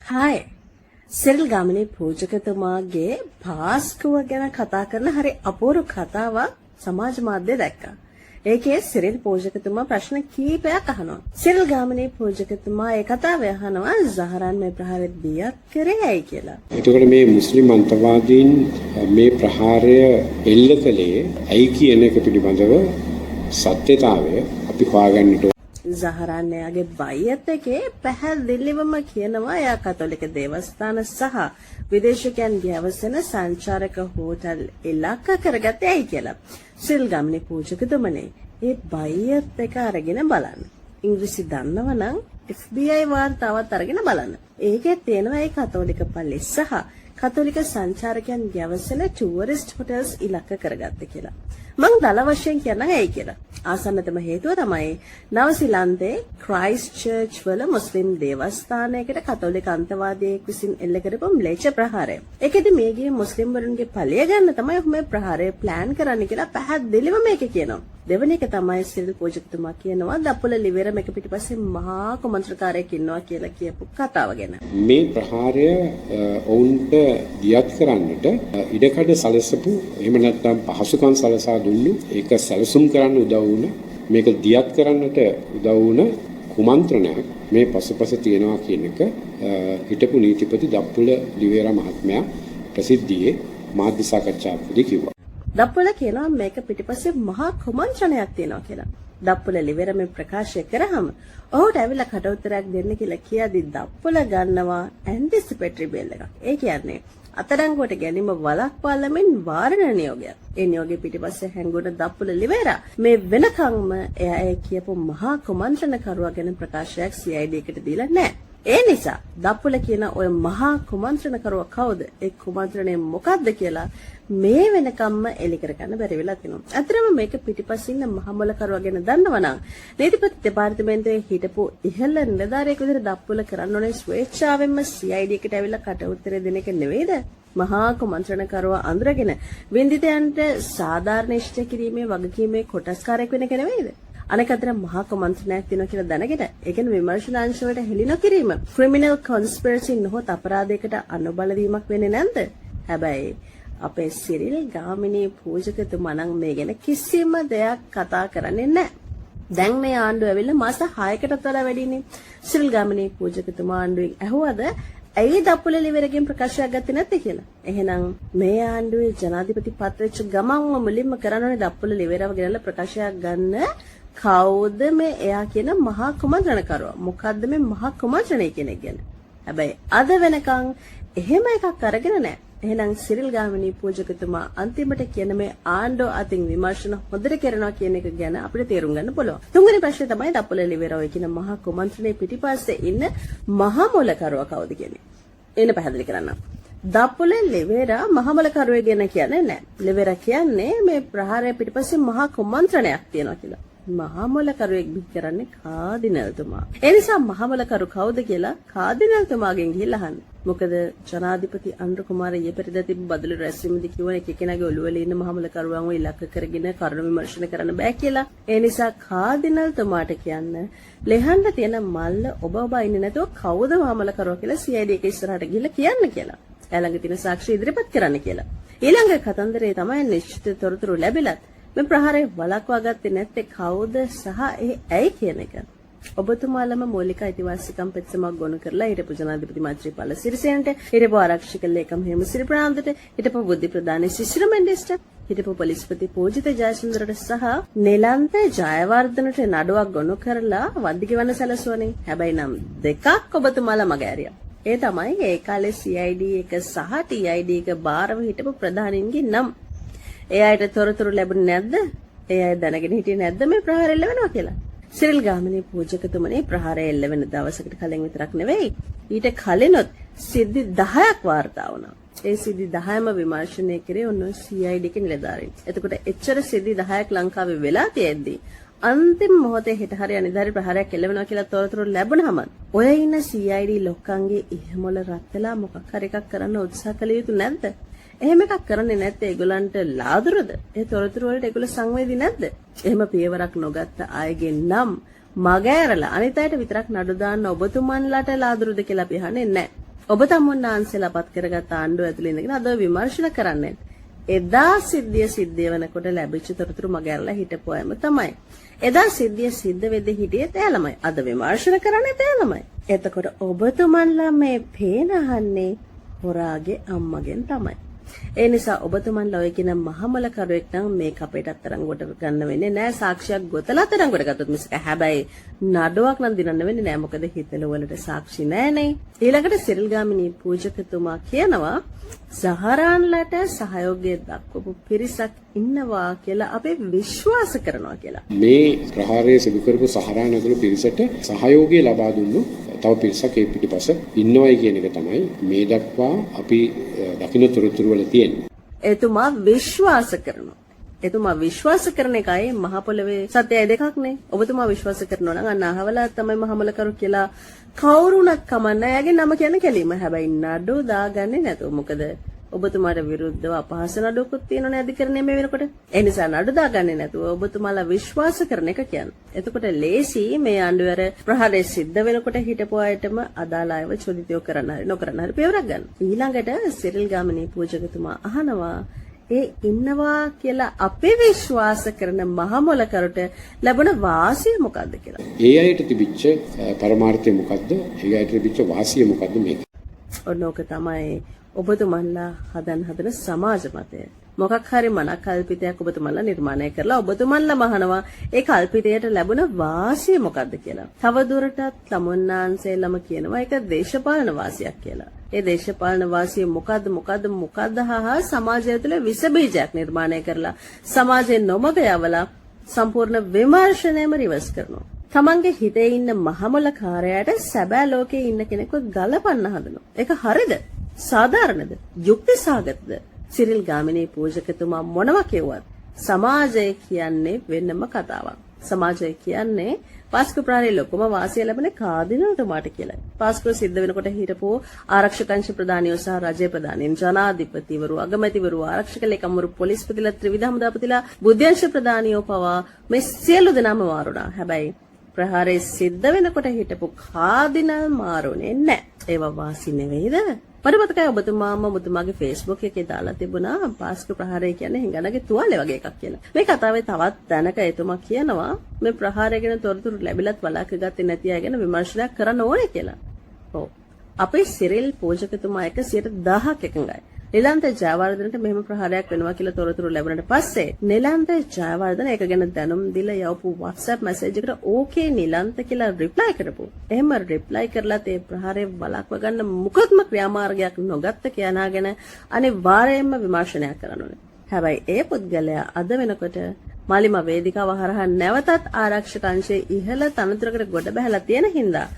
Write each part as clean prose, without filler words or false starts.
Hi Cyril Gamini පූජකතුමාගේ පාස්කුව ගැන කතා කරන හරි අපූර්ව කතාවක් සමාජ මාධ්‍යයේ දැක්කා. ඒකේ සිරිල් පූජකතුමා ප්‍රශ්න කීපයක් අහනවා. සිරිල් ගාමිණී පූජකතුමා ඒ කතාව අහනවා සහරන් මේ ප්‍රහාරය දියත් කරේ ඇයි කියලා. එතකොට මේ මුස්ලිම් අන්තවාදීන් මේ ප්‍රහාරය එල්ල කළේ ඇයි කියන එක පිළිබඳව සත්‍යතාවය අපි හොයාගන්නට සහරන් එයාගේ බයියත් එකේ පැහැදිලිවම කියනවා එයා කතෝලික දේවස්ථාන සහ විදේශිකයන් ගැවසෙන සංචාරක හෝටල් ඉලක්ක කරගත්තේ ඇයි කියලා. සිරිල් ගාමිණී පූජකතුමනේ ඒ බයියත් එක අරගෙන බලන්න. ඉංග්‍රීසි දන්නව නම් FBI වාර්තාවත් අරගෙන බලන්න. ඒකේ තියෙනවා ඒ කතෝලික පල්ලි සහ කතෝලික සංචාරකයන් ගැවසෙන ටූරිස්ට් හොටල්ස් ඉලක්ක කරගත්තේ කියලා. මං දල වශයෙන් කියනවා ඇයි කියලා. ආසන්නතම හේතුව තමයි නවසීලන්තේ ක්‍රයිස්ට් චර්ච් වල මුස්ලිම් දේවස්ථානයකට කතෝලික අන්තවාදියෙක් විසින් එල්ල කරපු ම්ලේච්ඡ ප්‍රහාරය. ඒකෙදි මේ ගියේ මුස්ලිම් වරුන්ගේ ඵලය ගන්න තමයි මේ ප්‍රහාරය ප්ලෑන් කරන්න කියලා පැහැදිලිව මේක කියනවා. දෙවෙනි එක තමයි සිරිල් පූජකතුමා කියනවා දපුල ලිවෙර මේක පිටිපස්සේ මහා කුමන්ත්‍රකාරයෙක් ඉන්නවා කියලා කියපු කතාව ගැන. මේ ප්‍රහාරය ඔවුන්ට දියත් කරන්නට ඉඩකඩ සැලසපු එහෙම නැත්නම් පහසුකම් සලසා දුන්නු ඒක සැලසුම් කරන්න උදව් වුණ මේක දියත් කරන්නට උදව් වුණ කුමන්ත්‍රණයක් මේ පසුපස තියෙනවා කියන එක හිටපු නීතිපති දප්පුල ලිවෙර මහත්මයා ප්‍රසිද්ධියේ මාධ්‍ය සාකච්ඡාවකදී කිව්වා. දප්පුල කියනවා මේක පිටිපස්සේ මහා කුමන්ත්‍රණයක් තියෙනවා කියලා. දප්පුල ලිවෙර මේ ප්‍රකාශය කරාම ඔහුට ඇවිල්ලා කට උත්තරයක් දෙන්න කියලා කියද්දි දප්පුල ගන්නවා ඇන්ටිසිපේටරි බෙල් එකක්. ඒ කියන්නේ අත්අඩංගුවට ගැනීම වළක්වාලමින් වාරණ නියෝගයක්. ඒ නියෝගයේ පිටිපස්සේ හැංගුණ දප්පුල ලිවෙර මේ වෙනකම්ම එයා ඒ කියපු මහා කුමන්ත්‍රණකරුවා ගැන ප්‍රකාශයක් CID එකට දීලා නැහැ. ඒ නිසා දප්පුල කියන ඔය මහා කුමන්ත්‍රණකරුවා කවුද? ඒ කුමන්ත්‍රණය මොකක්ද කියලා මේ වෙනකම්ම එලි කරගන්න බැරි වෙලා තිනවා. අතරම මේක පිටිපස්සින් ඉන්න මහමොලකරුවා ගැන දන්නවනම් නීතිපති දෙපාර්තමේන්තුවේ හිටපු ඉහළ නිලධාරියෙක් විදිහට දප්පුල කරන්න ඕනේ ස්වේච්ඡාවෙන්ම CID එකට ඇවිල්ලා කට උත්තර දෙන එක නෙවෙයිද? මහා කුමන්ත්‍රණකරුවා අඳුරගෙන වින්දිතයන්ට සාධාරණ ඉෂ්ට කිරීමේ වගකීමේ කොටස්කාරයෙක් වෙන එක නෙවෙයිද? අනෙක් අතට මහා කුමන්ත්‍රණයක් තියෙනවා කියලා දැනගෙන ඒ කියන්නේ විමර්ශනාංශ වලට හෙළි නොකිරීම ක්‍රිමිනල් කොන්ස්පිරසි නොහොත් අපරාධයකට අනුබල වීමක් වෙන්නේ නැද්ද? හැබැයි අපේ සිරිල් ගාමිණී පූජකතුමා නම් මේ ගැන කිසිම දෙයක් කතා කරන්නේ නැහැ. දැන් මේ ආණ්ඩුව ඇවිල්ලා මාස 6කටත් වඩා වැඩිනේ. සිරිල් ගාමිණී පූජකතුමා ආණ්ඩුවෙන් ඇහුවද ඇයි දප්පුල ලිවෙරගෙන් ප්‍රකාශයක් ගත්තේ නැත්තේ කියලා. එහෙනම් මේ ආණ්ඩුවේ ජනාධිපති පත් වෙච්ච ගමන්ම මුලින්ම කරන්න ඕනේ දප්පුල ලිවෙරව ගෙනල්ලා ප්‍රකාශයක් ගන්න. කවුද මේ එයා කියන මහා කුමන්ත්‍රණකරුවා? මොකද්ද මේ මහා කුමන්ත්‍රණය කියන එක ගැන? හැබැයි අද වෙනකන් එහෙම එකක් අරගෙන නැහැ. එහෙනම් සිරිල් ගාමිණී පූජකතුමා අන්තිමට කියන මේ ආණ්ඩුව අතින් විමර්ශන හොඳට කරනවා කියන එක ගැන අපිට තේරුම් ගන්න පුළුවන්. තුන්වෙනි ප්‍රශ්නේ තමයි දපුල ලිවෙරව කියන මහා කුමන්ත්‍රණයේ පිටිපස්සේ ඉන්න මහා මොලකරුවා කවුද කියන්නේ? එන්න පැහැදිලි කරන්න. දපුල ලිවෙර මහා මොලකරුවේ ගැන කියන්නේ නැහැ. ලිවෙර කියන්නේ මේ ප්‍රහාරය පිටිපස්සේ මහා කුමන්ත්‍රණයක් තියෙනවා කියලා. මහා මොලකරුවෙක් බිහි කරන්නේ කාදිනල්තුමා. ඒ නිසා මහා මොලකරු කවුද කියලා කාදිනල්තුමාගෙන් ගිහිල්ලා අහන්න. මොකද ජනාධිපති අනුර කුමාර ඊයේ පෙරේදා තිබු බදලු රැස්වීමේදී කිව්වනේ එක කෙනාගේ ඔළුවල ඉන්න මහා මොලකරුවන්ව ඉලක්ක කරගෙන කරුණු විමර්ශන කරන්න බෑ කියලා. ඒ නිසා කාදිනල්තුමාට කියන්න ලෙහන්න තියෙන මල්ල ඔබ ඉන්නේ නැතුව කවුද මහා මොලකරුවා කියලා CID එක ඉස්සරහට ගිහිල්ලා කියන්න කියලා. ළඟ තියෙන සාක්ෂි ඉදිරිපත් කරන්න කියලා. ඊළඟ කතන්දරේ තමයි නිශ්චිත තොරතුරු ලැබිලත් මේ ප්‍රහාරය වළක්වා ගත්තේ නැත්තේ කවුද සහ ඒ ඇයි කියන එක. ඔබතුමාලම මූලික අයිතිවාසිකම් පෙත්සමක් ගොනු කරලා හිටපු ජනාධිපති මෛත්‍රීපාල සිරිසේනට, හිටපු ආරක්ෂක ලේකම් හේමසිරි ප්‍රනාන්දුට, හිටපු බුද්ධි ප්‍රදානී ශිෂ්‍ර මෙන්ඩිස්ට, හිටපු පොලිස්පති පූජිත ජයසුන්දරට සහ නෙලන්ත ජයවර්ධනට නඩුවක් ගොනු කරලා වද්දි ගෙවන්න සැලසුවනේ. හැබැයි නම් දෙකක් ඔබතුමාලා මග ඇරියා. ඒ තමයි ඒ කාලේ CID එක සහ TID එක බාරව හිටපු ප්‍රධානීන්ගේ නම්. ඒ අයට තොරතුරු ලැබුණේ නැද්ද? ඒ අය දැනගෙන හිටියේ නැද්ද මේ ප්‍රහාරය එල්ල වෙනවා කියලා? සිරිල් ගාමිණී පූජකතුමනේ ප්‍රහාරය එල්ල වෙන දවසකට කලින් විතරක් නෙවෙයි ඊට කලිනුත් සිද්ධි 10ක් වාර්තා වුණා. ඒ සිද්ධි 10ම විමර්ශනය කරේ ඔන්න CID එකේ නිලධාරීන්. එතකොට එච්චර සිද්ධි 10ක් ලංකාවේ වෙලා තියෙද්දී අන්තිම මොහොතේ හිට හරිය අනිදාරි ප්‍රහාරයක් එල්ල වෙනවා කියලා තොරතුරු ලැබුණාම ඔය ඉන්න CID ලොක්කන්ගේ ඉහමොල රත් වෙලා මොකක් හරි එකක් කරන්න උත්සාහ කළ යුතු නැද්ද? එහෙම එකක් කරන්නේ නැත්නම් ඒගොල්ලන්ට ලාදුරද? ඒ තොරතුරු වලට ඒගොල්ලෝ සංවේදී නැද්ද? එහෙම පියවරක් නොගත්ත අයගේ නම් මග ඇරලා අනිත් අයට විතරක් නඩු දාන්න ඔබතුමන්ලාට ලාදුරුද කියලා අපි අහන්නේ නැහැ. ඔබ තමුන්නාන්සේලා පත් කරගත් ආණ්ඩුව ඇතුළේ ඉඳගෙන අද විමර්ශන කරන්නේ. එදා සිද්ධිය වෙනකොට ලැබිච්ච තොරතුරු මගහැරලා හිටපු අයම තමයි. එදා සිද්ධිය සිද්ධ වෙද්දී හිටියේ තෑලමයි. අද විමර්ශන කරන්නේ තෑලමයි. එතකොට ඔබතුමන්ලා මේ පේන අහන්නේ හොරාගේ අම්මගෙන් තමයි. ඒ නිසා ඔබතුමන්ලා ඔය කියන මහමල කරුවෙක් නම් මේක අපේට අත්තරන් කොට ගන්න වෙන්නේ නෑ. සාක්ෂියක් ගොතලා අත්තරන් කොට ගත්තොත් මිසක හැබැයි නඩුවක් නම් දිනන්න වෙන්නේ නෑ. මොකද හිතල වලට සාක්ෂි නෑනේ. ඊළඟට සිරිල් ගාමිණී පූජකතුමා කියනවා සහරාන්ලට සහයෝගය දක්වපු පිරිසක් ඉන්නවා කියලා අපි විශ්වාස කරනවා කියලා. මේ ප්‍රහාරය සිදු කරපු සහරාන් ඇතුළු පිරිසට සහයෝගය ලබා දුන්නු තව පිරිසක් ඒ පිටිපස ඉන්නවයි කියන එක තමයි මේ දක්වා අපි දකින්න තොරතුරු වල තියෙන්නේ. එතුමා විශ්වාස කරනවා. එතුමා විශ්වාස කරන එකයි මහ පොළවේ සත්‍යය දෙකක් නේ. ඔබතුමා විශ්වාස කරනවා නම් අන්න අහවලා තමයි මහමල කරු කියලා කවුරුණත් කමන්නේ. එයාගේ නම කියන්නේ කෙලිම. හැබැයි නඩු දාගන්නේ නැතුව. මොකද ඔබතුමාට විරුද්ධව අපහාස නඩුවකුත් තියෙනනේ අධිකරණය මේ වෙනකොට. ඒ නිසා නඩු දාගන්නේ නැතුව ඔබතුමාලා විශ්වාස කරන එක කියන්නේ. එතකොට ලේසි මේ ආණ්ඩුවර ප්‍රහාරය සිද්ධ වෙනකොට හිටපු අයටම අදාළ අයව චෝදිතය කරන්න හරි නොකරන්න හරි පියවරක් ගන්න. ඊළඟට සිරිල් ගාමිණී පූජකතුමා අහනවා ඒ ඉන්නවා කියලා අපි විශ්වාස කරන මහමොල කරුට ලැබුණ වාසිය මොකද්ද කියලා. ඒ අයට තිබිච්ච පරමාර්ථය මොකද්ද? ඒ අයට තිබිච්ච වාසිය මොකද්ද මේක? ඔන්නෝක තමයි ඔබතුමන්ලා හදන සමාජ මතය. මොකක් හරි මනක් කල්පිතයක් ඔබතුමන්ලා නිර්මාණය කරලා ඔබතුමන්ලා මහනවා ඒ කල්පිතයට ලැබුණ වාසිය මොකද්ද කියලා. තව දුරටත් ළමුන්නාන්සේලම කියනවා ඒක දේශපාලන වාසියක් කියලා. ඒ දේශපාලන වාසිය මොකද්ද හා සමාජය තුළ විස බීජයක් නිර්මාණය කරලා සමාජයෙන් නොමග යවලා සම්පූර්ණ විමර්ශනයම රිවර්ස් කරනවා. තමන්ගේ හිතේ ඉන්න මහමොල කාර්යයට සැබෑ ලෝකේ ඉන්න කෙනෙකුව ගලපන්න හදනවා. ඒක හරිද? සාධාරණද? යුක්තිසහගතද? සිරිල් ගාමිණී පූජකතුමා මොනවා කිව්වත් සමාජය කියන්නේ වෙනම කතාවක්. සමාජය කියන්නේ පාස්කු ප්‍රාණී ලොකුම වාසිය ලැබෙන කාදිනල්තුමාට කියලායි. පාස්කු සිද්ධ වෙනකොට හිටපු ආරක්ෂක අංශ ප්‍රධානියෝ සහ රජයේ ප්‍රධානීන්, ජනාධිපතිවරු, අගමැතිවරු, ආරක්ෂක ලේකම්වරු, පොලිස්පතිලා, ත්‍රිවිධ හමුදාපතිලා, බුද්ධ්‍යංශ ප්‍රධානියෝ පවා මේ සියලු දෙනාම මාරුණා. හැබැයි ප්‍රහාරය සිද්ධ වෙනකොට හිටපු කාදිනල් මාරුනේ නැහැ. ඒවා වාසි නෙවෙයිද? පරිවර්තකය ඔබතුමාම ඔබතුමාගේ Facebook එකේ දාලා තිබුණා පාස්කු ප්‍රහාරය කියන්නේ හිඟනගේ තුවාලේ වගේ එකක් කියලා. මේ කතාවේ තවත් දැනක එතුමා කියනවා මේ ප්‍රහාරය ගැන තොරතුරු ලැබිලත් වළක්වගත්තේ නැති අය ගැන විමර්ශනයක් කරන්න ඕනේ කියලා. ඔව්. අපේ සිරිල් පූජකතුමා 110ක් එකඟයි. නිලන්ත ජයවර්ධනට මෙහෙම ප්‍රහාරයක් වෙනවා කියලා තොරතුරු ලැබුණාට පස්සේ නිලන්ත ජයවර්ධන ඒක ගැන දැනුම් දීලා යවපු WhatsApp මැසේජ් එකට ඕකේ නිලන්ත කියලා රිප්ලයි කරපු. එහෙම රිප්ලයි කරලා තේ ප්‍රහාරය වළක්ව ගන්න මොකක්ම ක්‍රියාමාර්ගයක් නොගත්ත කියනාගෙන අනිවාර්යයෙන්ම විමර්ශනයක් කරන්න ඕනේ. හැබැයි ඒ පුද්ගලයා අද වෙනකොට මාලිම වේදිකාව හරහා නැවතත් ආරක්ෂක අංශයේ ඉහළ තනතුරකට ගොඩ බැහැලා තියෙන හින්දා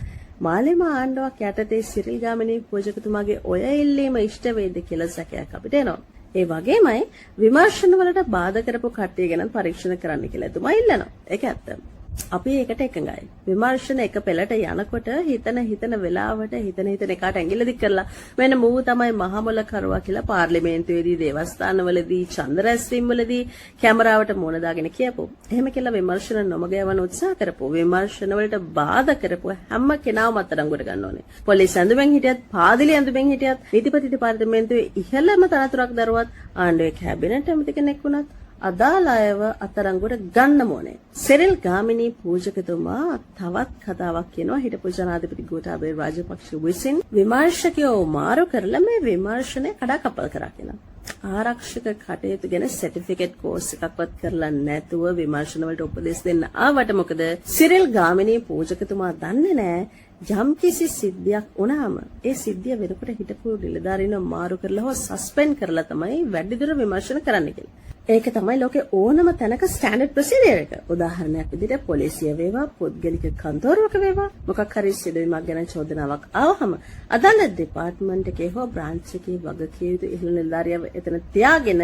මාලිම ආණ්ඩුවක් යටතේ සිරිල් ගාමිණී පූජකතුමාගේ ඔය ඉල්ලීම ඉෂ්ට වේද කියලා සැකයක් අපිට එනවා. ඒ වගේමයි විමර්ශන වලට බාධා කරපු කට්ටිය ගැන පරීක්ෂණ කරන්න කියලා එතුමා ඉල්ලනවා. ඒක ඇත්ත. අපි ඒකට එකඟයි. විමර්ශන එක පෙළට යනකොට හිතන වෙලාවට හිතන එකට ඇඟිල්ල දික් කරලා මෙන්න මූ තමයි මහමොල කරුවා කියලා පාර්ලිමේන්තුවේදී දේවස්ථානවලදී චන්ද්‍රස්ත්‍රීම් වලදී කැමරාවට මුණ දාගෙන කියපො. එහෙම කියලා විමර්ශන නොමග යවන උත්සාහ කරපො. විමර්ශන වලට බාධා කරපො හැම කෙනාම අත්අඩංගුවට ගන්න ඕනේ. පොලිස් ඇඳුමෙන් හිටියත්, පාදිලි ඇඳුමෙන් හිටියත්, නීතිපති දෙපාර්තමේන්තුවේ ඉහළම තනතුරක් දරුවත්, ආණ්ඩුවේ කැබිනට් ඇමති කෙනෙක් වුණත් අදාළ අයව අත්අඩංගුවට ගන්න ඕනේ. සිරිල් ගාමිණී පූජකතුමා තවත් කතාවක් කියනවා හිටපු ජනාධිපති ගෝඨාභය රාජපක්ෂ විසින් විමර්ශකයෝ මාරු කරලා මේ විමර්ශනය කඩාකප්පල් කරා කියලා. ආරක්ෂක කටයුතු ගැන සර්ටිෆිකේට් කෝස් එකක්වත් කරලා නැතුව විමර්ශන වලට උපදෙස් දෙන්න ආවට මොකද සිරිල් ගාමිණී පූජකතුමා දන්නේ නැහැ යම්කිසි සිද්ධියක් වුණාම ඒ සිද්ධිය වෙනකොට හිටපු නිලධාරීන්ව මාරු කරලා හෝ සස්පෙන්ඩ් කරලා තමයි වැඩිදුර විමර්ශන කරන්න කියලා. ඒක තමයි ලෝකේ ඕනම තැනක ස්ටෑන්ඩඩ් ප්‍රොසීජර් එක. උදාහරණයක් විදිහට පොලිසිය වේවා, පුද්ගලික කන්තෝරුවක වේවා, මොකක් හරි සිදුවීමක් ගැන චෝදනාවක් ආවහම අදාළ ඩිපාර්ට්මන්ට් එකේ හෝ බ්‍රාන්ච් එකේ වගකීම් යුතු ඉහළ නිලධාරියව එතන තියාගෙන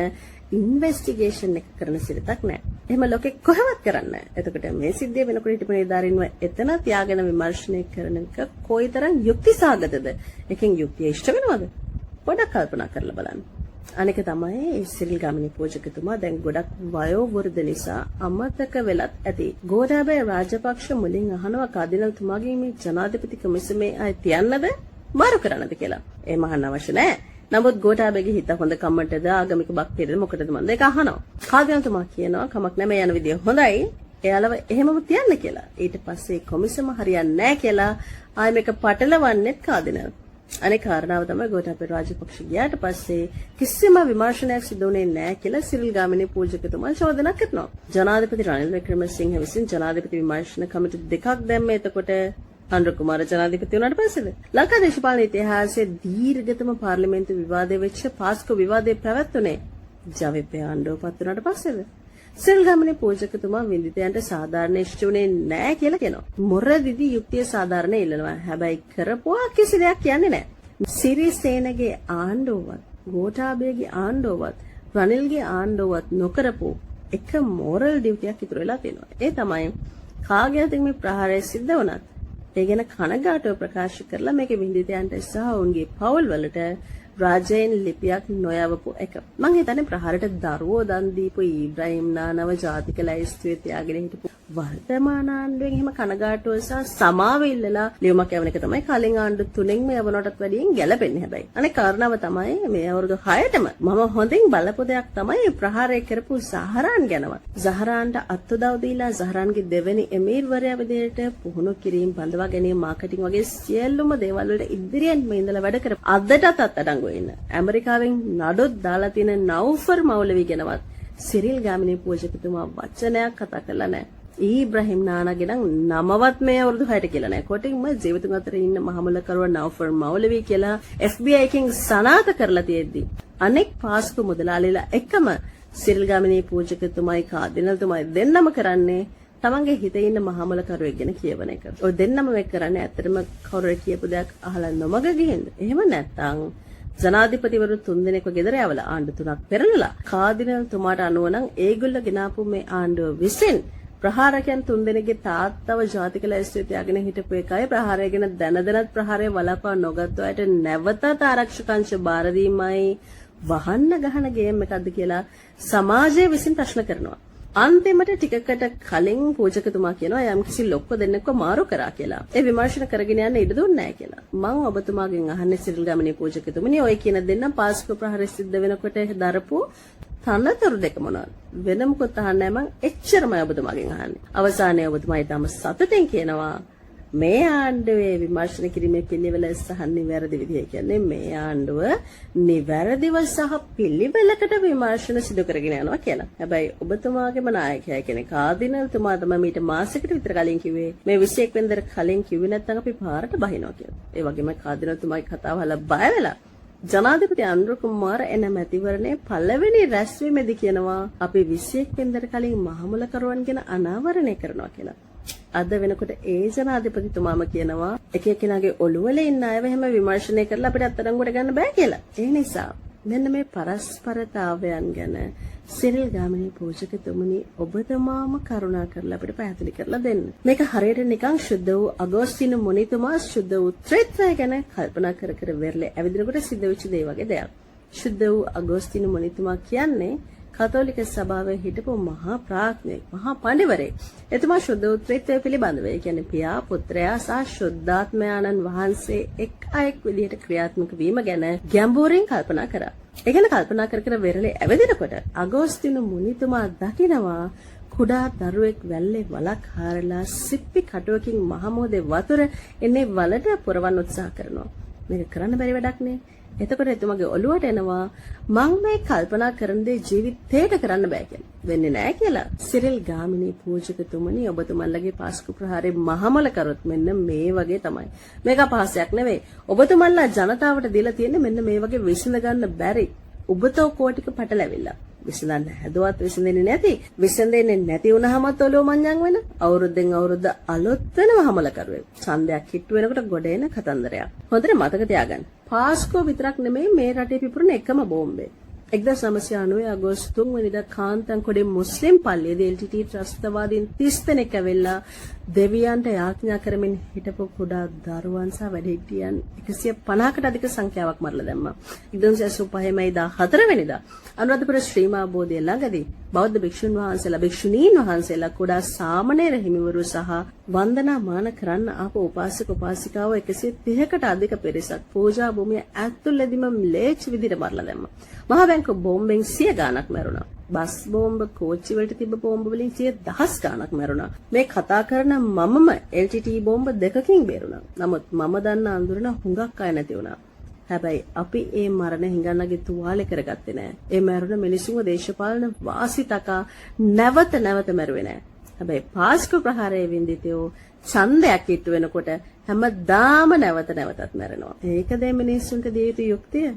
ඉන්වෙස්ටිගේෂන් එක කරන සිරිතක් නැහැ. එහෙම ලෝකේ කොහෙවත් කරන්නේ නැහැ. එතකොට මේ සිද්ධිය වෙනකොට හිටපු නිලධාරීන්ව එතන තියාගෙන විමර්ශනය කරන එක කොයිතරම් යුක්තිසහගතද? එකෙන් යුක්තිය ඉෂ්ට වෙනවද? පොඩ්ඩක් කල්පනා කරලා බලන්න. අනික තමයි සිරිල් ගාමිණී පූජකතුමා දැන් ගොඩක් වයෝ වෘද්ධ නිසා අමතක වෙලත් ඇති. ගෝඨාභය රාජපක්ෂ මුලින් අහනවා කාදිනල්තුමාගේ මේ ජනාධිපති කොමිසමේ අය තියන්නද මාරු කරන්නද කියලා. ඒ මහන්න අවශ්‍ය නැහැ. නමුත් ගෝඨාභයගේ හිත හොඳ කම්මටද ආගමික භක්තියද මොකටද මන්ද ඒක අහනවා. කාදිනතුමා කියනවා කමක් නැහැ මේ යන විදිය හොඳයි. එයාලව එහෙමම තියන්න කියලා. ඊට පස්සේ කොමිසම හරියන්නේ නැහැ කියලා ආයෙ මේක පටලවන්නෙත් කාදිනල්. අනේ කාරණාව තමයි ගෝඨාභය රාජපක්ෂ ගියාට පස්සේ කිසිම විමර්ශනයක් සිදු වුණේ නැහැ කියලා සිරිල් ගාමිණී පූජකතුමා චෝදනා කරනවා. ජනාධිපති රනිල් වික්‍රමසිංහ විසින් ජනාධිපති විමර්ශන කමිටු දෙකක් දැම්මේ එතකොට අනුර කුමාර ජනාධිපති වුණාට පස්සේද? ලංකා දේශපාලන ඉතිහාසයේ දීර්ඝතම පාර්ලිමේන්තු විවාදයේ වෙච්ච පාස්කෝ විවාදයේ පැවැත්ුනේ ජවිපේ ආණ්ඩුව පත් වුණාට පස්සේද? සිරිල් ගාමිණී පූජකතුමා විඳිතයන්ට සාධාරණ ඉෂ්ටුනේ නැහැ කියලා කියනවා. මොරදිදි යුක්තිය සාධාරණ ඉල්ලනවා. හැබැයි කරපුවා කිසි දෙයක් කියන්නේ නැහැ. සිරිසේනගේ ආණ්ඩුවවත්, ගෝඨාභයගේ ආණ්ඩුවවත්, රනිල්ගේ ආණ්ඩුවවත් නොකරපු එක මොරල් ඩියුටියක් ඉතුරු වෙලා තියෙනවා. ඒ තමයි කාගේ අතින් මේ ප්‍රහාරය සිද්ධ වුණත් ඒ ගැන කනගාටුව ප්‍රකාශ කරලා මේකේ විඳිතයන්ට සහ ඔවුන්ගේ පවුල් වලට රාජයෙන් ලිපියක් නොයවපු එක. මං හිතන්නේ ප්‍රහාරයට දරුවෝ දන් දීපු ඊබ්‍රහීම් නානව ජාතික ලැයිස්තුවේ තියාගෙන හිටපු වර්තමාන ආණ්ඩුවෙන් එහෙම කනගාටුව සහ සමාව ඉල්ලලා ලියුමක් යවන එක තමයි කලින් ආණ්ඩු තුනෙන්ම යවනටත් වැඩියෙන් ගැළපෙන්නේ හැබැයි. අනේ කාරණාව තමයි මේ අවුරුදු 6ටම මම හොඳින් බලපු දෙයක් තමයි ප්‍රහාරය කරපු සහරාන් ගැනවත්. සහරාන්ට අත්උදව් දීලා සහරාන්ගේ දෙවෙනි එමීර්වරයා විදිහට පුහුණු කිරීම බඳවා ගැනීම මාකටිං වගේ සියලුම දේවල් වලට ඉදිරියෙන්ම ඉඳලා වැඩ කරපු අදටත් අත්අඩංගු වෙන්න. ඇමරිකාවෙන් නඩොත් දාලා තියෙන නවුෆර් මෞලවි ගැනවත් සිරිල් ගාමිණී පූජකතුමා වචනයක් කතා කරලා නැහැ. ඊබ්‍රහීම් නානාගේ නම් නමවත් මේ අවුරුදු 6ට කියලා නැහැ. කොටින්ම ජීවිතුන් අතර ඉන්න මහමුලකරුවා නවුෆර් මෞලවි කියලා FBI එකෙන් සනාථ කරලා තියෙද්දි අනෙක් පාස්කු මුදලාලිලා එකම සිරිල් ගාමිණී පූජකතුමායි කාදිනල්තුමායි දෙන්නම කරන්නේ තමන්ගේ හිතේ ඉන්න මහමුලකරුවෙක් ගැන කියවන එක. ඔය දෙන්නම මේක කරන්නේ ඇත්තටම කවුරු කියපු දෙයක් අහලා නොමග ගිහින්ද? එහෙම නැත්නම් ජනාධිපතිවරු 3 දෙනෙක්ව ගෙදර යවලා ආණ්ඩු 3ක් පෙරලලා කාදිනල්තුමාට අනුව නම් ඒගොල්ලෝ ගෙනාපු මේ ආණ්ඩුව විසින් ප්‍රහාරකයන් 3 දෙනෙක්ගේ තාත්තව ජාතික ලැයිස්තුවේ තියාගෙන හිටපු එකයි ප්‍රහාරය ගැන දැනදැනත් ප්‍රහාරය වළක්වා නොගත්තු අයට නැවතත් ආරක්ෂක අංශ බාර දීමයි වහන්න ගහන ගේම් එකක්ද කියලා සමාජය විසින් ප්‍රශ්න කරනවා. අන්තිමට ටිකකට කලින් පූජකතුමා කියනවා යම් කිසි ලොක්ක දෙන්නෙක්ව මාරු කරා කියලා. ඒ විමර්ශන කරගෙන යන්න ඉඩ දුන්නේ නැහැ කියලා. මම ඔබතුමාගෙන් අහන්නේ සිරිල් ගාමිණී පූජකතුමනි ඔය කියන දෙන්නම් පාස්කෝ ප්‍රහාරය සිද්ධ වෙනකොට දරපු තනතුරු දෙක මොනවද? වෙන මොකද අහන්නේ මම එච්චරමයි ඔබතුමාගෙන් අහන්නේ. අවසානයේ ඔබතුමා ඊටම සතුටින් කියනවා මේ ආණ්ඩුවේ විමර්ශන කිරීමේ පිළිවෙල සහ නිවැරදි විදිය කියන්නේ මේ ආණ්ඩුව නිවැරදිව සහ පිළිවෙලකට විමර්ශන සිදු කරගෙන යනවා කියලා. හැබැයි ඔබතුමාගේම නායකයා කෙනෙක් කාදිනල්තුමා තමයි මීට මාසෙකට විතර කලින් කිව්වේ මේ 21 වෙනිදාට කලින් කිව්වේ නැත්නම් අපි පාරට බහිනවා කියලා. ඒ වගේම කාදිනල්තුමාගේ කතාව අහලා බය වෙලා ජනාධිපති අනුර කුමාර එන මැතිවරණයේ පළවෙනි රැස්වීමේදී කියනවා අපි 21 වෙනිදාට කලින් මහමුලකරුවන් ගැන අනාවරණය කරනවා කියලා. අද වෙනකොට ඒ ජනාධිපතිතුමාම කියනවා එක එක්කෙනාගේ ඔළුවල ඉන්න අයව එහෙම විමර්ශනය කරලා අපිට අත්අඩංගුවට ගන්න බෑ කියලා. ඒ නිසා මෙන්න මේ පරස්පරතාවයන් ගැන සිරිල් ගාමිණී පූජකතුමනි ඔබතුමාම කරුණා කරලා අපිට පැහැදිලි කරලා දෙන්න. මේක හරියට නිකන් ශුද්ධ වූ අගෝස්තිනු මුනිතුමා ශුද්ධ වූ ත්‍රිත්වය ගැන කල්පනා කර කර වෙරළේ ඇවිදිනකොට සිද්ධ වෙච්ච දේ වගේ දෙයක්. ශුද්ධ වූ අගෝස්තිනු මුනිතුමා කියන්නේ කතෝලික සභාවේ හිටපු මහා ප්‍රඥෙක්, මහා පඬිවරයෙක්. එතුමා ශුද්ධ වූ ත්‍රිත්වය පිළිබඳව, ඒ කියන්නේ පියා, පුත්‍රයා සහ ශුද්ධාත්මයාණන් වහන්සේ එක් අයෙක් විදිහට ක්‍රියාත්මක වීම ගැන ගැඹුරින් කල්පනා කරා. ඒ ගැන කල්පනා කර කර වෙරළේ ඇවිදිනකොට අගෝස්තිනු මුනිතුමා දකිනවා කුඩා දරුවෙක් වැල්ලේ වලක් හාරලා සිප්පි කටුවකින් මහමෝදේ වතුර එන්නේ වලට පුරවන්න උත්සාහ කරනවා. මේක කරන්න බැරි වැඩක් නේ. එතකොට එතුමගේ ඔළුවට එනවා මං මේ කල්පනා කරන දේ ජීවිතේට කරන්න බෑ කියලා. වෙන්නේ නැහැ කියලා. සිරිල් ගාමිණී පූජකතුමනි ඔබතුමන්ලගේ පාස්කු ප්‍රහාරේ මහමල කරොත් මෙන්න මේ වගේ තමයි. මේක අපහාසයක් නෙවෙයි. ඔබතුමන්ලා ජනතාවට දීලා තියෙන්නේ මෙන්න මේ වගේ විසඳ ගන්න බැරි උබතෝ කෝටික පටලැවිල්ල. විසඳන්න හැදුවත් විසඳෙන්නේ නැති. විසඳෙන්නේ නැති වුණාමත් ඔලුව මංජන් වෙන. අවුරුද්දෙන් අවුරුද්ද අලුත් වෙන මහමල කරුවෙක්. ඡන්දයක් හිටු වෙනකොට ගොඩ එන කතන්දරයක්. හොඳට මතක තියාගන්න. පාස්කෝ විතරක් නෙමෙයි මේ රටේ පිපුරන එකම බෝම්බේ. 1990 අගෝස්තු 3 වෙනිදා කාන්තන්කොඩේ මුස්ලිම් පල්ලියේදී LTT ත්‍රස්තවාදීන් 30 දෙනෙක් ඇවිල්ලා දෙවියන්ට යාඥා කරමින් හිටපු කුඩා දරුවන් සහ වැඩිහිටියන් 150කට අධික සංඛ්‍යාවක් මරලා දැම්මා. 1985 මැයි 14 වෙනිදා අනුරාධපුර ශ්‍රී මහා බෝධිය ළඟදී බෞද්ධ භික්ෂුන් වහන්සේලා භික්ෂුණීන් වහන්සේලා කුඩා සාමණේර හිමිවරු සහ වන්දනා මාන කරන්න ආපු උපාසක උපාසිකාවෝ 130කට අධික පිරිසක් පූජා භූමිය ඇතුළේදීම ම්ලේච්ඡ විදිහට මරලා දැම්මා. මහා බැංකු බෝම්බෙන් 100 ගාණක් මැරුණා. බස් බෝම්බ කෝච්චි වලට තිබ්බ බෝම්බ වලින් 100,000 ගාණක් මැරුණා. මේ කතා කරන මමම LTT බෝම්බ දෙකකින් බේරුණා. නමුත් මම දන්න අඳුරන හුඟක් අය නැති වුණා. හැබැයි අපි ඒ මරණ හිඟන්නගේ තුවාලේ කරගත්තේ නෑ. ඒ මැරුණ මිනිසුන්ව දේශපාලන වාසි තකා නැවත මැරුවේ නෑ. හැබැයි පාස්කු ප්‍රහාරයේ වින්දිතයෝ ඡන්දයක් ඉට්ටු වෙනකොට හැමදාම නැවතත් මැරෙනවා. ඒකද මිනිස්සුන්ට දිය යුතු යුක්තිය?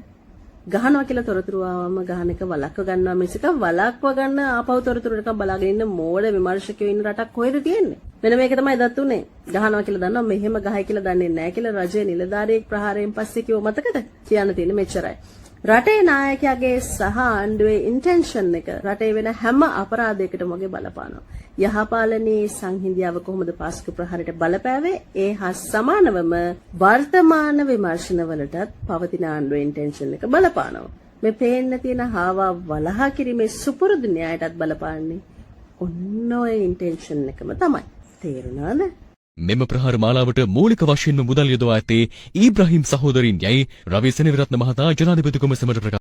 ගහනවා කියලා තොරතුරු ආවම ගහන එක වළක්ව ගන්නවා මිසක වළක්ව ගන්න ආපහු තොරතුරු ටිකක් බලාගෙන ඉන්න මෝඩ විමර්ශකයෝ ඉන්න රටක් කොහෙද තියෙන්නේ? මෙන්න මේක තමයි දත් උනේ. ගහනවා කියලා දන්නවා මෙහෙම ගහයි කියලා දන්නේ නැහැ කියලා රජයේ නිලධාරියෙක් ප්‍රහාරයෙන් පස්සේ කිව්ව මතකද? කියන්න තියෙන්නේ මෙච්චරයි. රටේ නායකයාගේ සහ ආණ්ඩුවේ ඉන්ටෙන්ෂන් එක රටේ වෙන හැම අපරාධයකටම වගේ බලපානවා. යහපාලනයේ සංහිඳියාව කොහොමද පාස්කු ප්‍රහාරයට බලපෑවේ? ඒ හා සමානවම වර්තමාන විමර්ශනවලටත් පවතින ආණ්ඩුවේ ඉන්ටෙන්ෂන් එක බලපානවා. මේ පේන්න තියෙන හාවා වලහා කිරීමේ සුපුරුදු න්‍යායටත් බලපාන්නේ ඔන්න ඔය ඉන්ටෙන්ෂන් එකම තමයි. තේරුණාද? මෙම ප්‍රහාර මාලාවට මූලික වශයෙන්ම මුදල් යොදවා ඇත්තේ ඊබ්‍රහීම් සහෝදරින් යයි රවි සෙනවිරත්න මහතා ජනාධිපති කොමසමට ප්‍රකාශ